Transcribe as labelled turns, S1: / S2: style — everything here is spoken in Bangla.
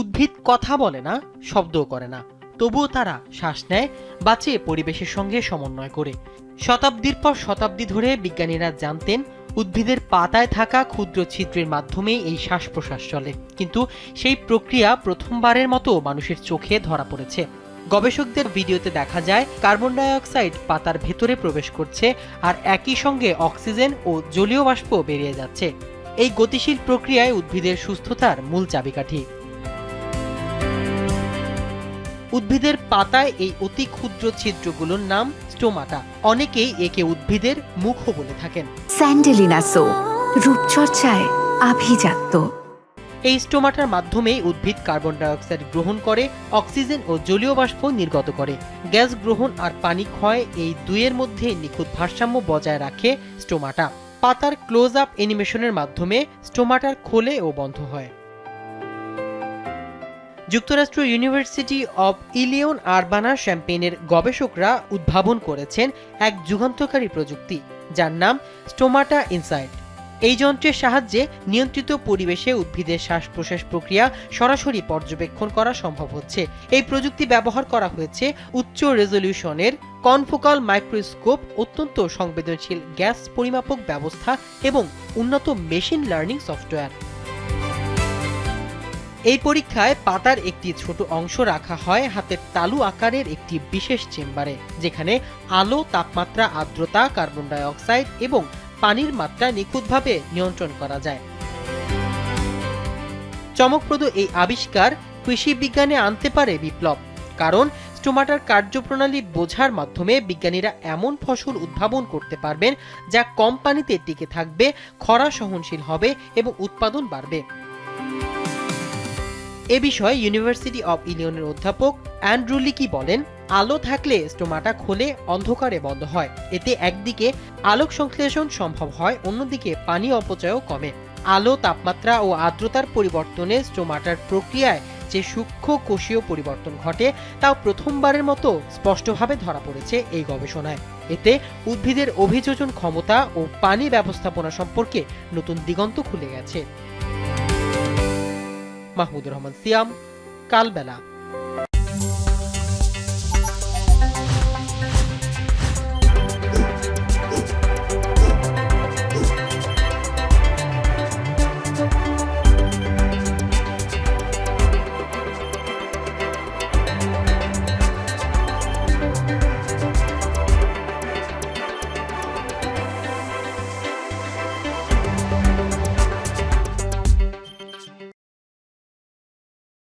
S1: উদ্ভিদ কথা বলে না, শব্দও করে না, তবুও তারা শ্বাস নেয়, বাঁচে পরিবেশের সঙ্গে সমন্বয় করে। শতাব্দীর পর শতাব্দী ধরে বিজ্ঞানীরা জানতেন উদ্ভিদের পাতায় থাকা ক্ষুদ্র ছিদ্রের মাধ্যমে এই শ্বাস প্রশ্বাস চলে, কিন্তু সেই প্রক্রিয়া প্রথমবারের মতো মানুষের চোখে ধরা পড়েছে। গবেষকদের ভিডিওতে দেখা যায় কার্বন ডাই অক্সাইড পাতার ভেতরে প্রবেশ করছে, আর একই সঙ্গে অক্সিজেন ও জলীয় বাষ্প বেরিয়ে যাচ্ছে। এই গতিশীল প্রক্রিয়ায় উদ্ভিদের সুস্থতার মূল চাবিকাঠি। উদ্ভিদের পাতায় এই অতি ক্ষুদ্র ছিদ্রগুলোর নাম স্টোমাটা। অনেকেই একে উদ্ভিদের মুখও বলে থাকেন।
S2: স্যান্ডেলিনা সো, রূপচর্চায় আভিজাত্য।
S1: এই স্টোমাটার মাধ্যমেই উদ্ভিদ কার্বন ডাই অক্সাইড গ্রহণ করে, অক্সিজেন ও জলীয় বাষ্প নির্গত করে। গ্যাস গ্রহণ আর পানি ক্ষয় এই দুইয়ের মধ্যে নিখুঁত ভারসাম্য বজায় রাখে স্টোমাটা। পাতার ক্লোজ আপ অ্যানিমেশনের মাধ্যমে স্টোমাটার খোলে ও বন্ধ হয়। যুক্তরাষ্ট্র ইউনিভার্সিটি অব ইলিয়ন আরবানা শ্যাম্পেইনের গবেষকরা উদ্ভাবন করেছেন এক যুগান্তকারী প্রযুক্তি, যার নাম স্টোমাটা ইনসাইট। এই যন্ত্রের সাহায্যে নিয়ন্ত্রিত পরিবেশে উদ্ভিদের শ্বাস প্রশ্বাস প্রক্রিয়া সরাসরি পর্যবেক্ষণ করা সম্ভব হচ্ছে। এই প্রযুক্তি ব্যবহার করা হয়েছে উচ্চ রেজলিউশনের কনফোকাল মাইক্রোস্কোপ, অত্যন্ত সংবেদনশীল গ্যাস পরিমাপক ব্যবস্থা এবং উন্নত মেশিন লার্নিং সফটওয়্যার। এই পরীক্ষায় পাতার একটি ছোট অংশ রাখা হয় হাতের তালু আকারের একটি বিশেষ চেম্বারে, যেখানে আলো, তাপমাত্রা, আর্দ্রতা, কার্বন ডাই অক্সাইড এবং পানির মাত্রা নিখুঁতভাবে নিয়ন্ত্রণ করা যায়। চমকপ্রদ এই আবিষ্কার কৃষি বিজ্ঞানে আনতে পারে বিপ্লব, কারণ স্টোমাটার কার্যপ্রণালী বোঝার মাধ্যমে বিজ্ঞানীরা এমন ফসল উদ্ভাবন করতে পারবেন যা কম পানিতে টিকে থাকবে, খরা সহনশীল হবে এবং উৎপাদন বাড়বে। এ বিষয়ে ইউনিভার্সিটি অব ইলিয়নের অধ্যাপক অ্যান্ড্রু লিকি বলেন, আলো থাকলে স্টোমাটা খোলে, অন্ধকারে বন্ধ হয়। এতে একদিকে আলোক সংশ্লেষণ সম্ভব হয়, অন্যদিকে পানি অপচয়ও কমে। আলো, তাপমাত্রা ও আর্দ্রতার পরিবর্তনে স্টোমাটার প্রক্রিয়ায় যে সূক্ষ্ম কোষীয় পরিবর্তন ঘটে তাও প্রথমবারের মতো স্পষ্টভাবে ধরা পড়েছে এই গবেষণায়। এতে উদ্ভিদের অভিযোজন ক্ষমতা ও পানি ব্যবস্থাপনা সম্পর্কে নতুন দিগন্ত খুলে গেছে। মাহমুদুর রহমান সিয়াম, কালবেলা।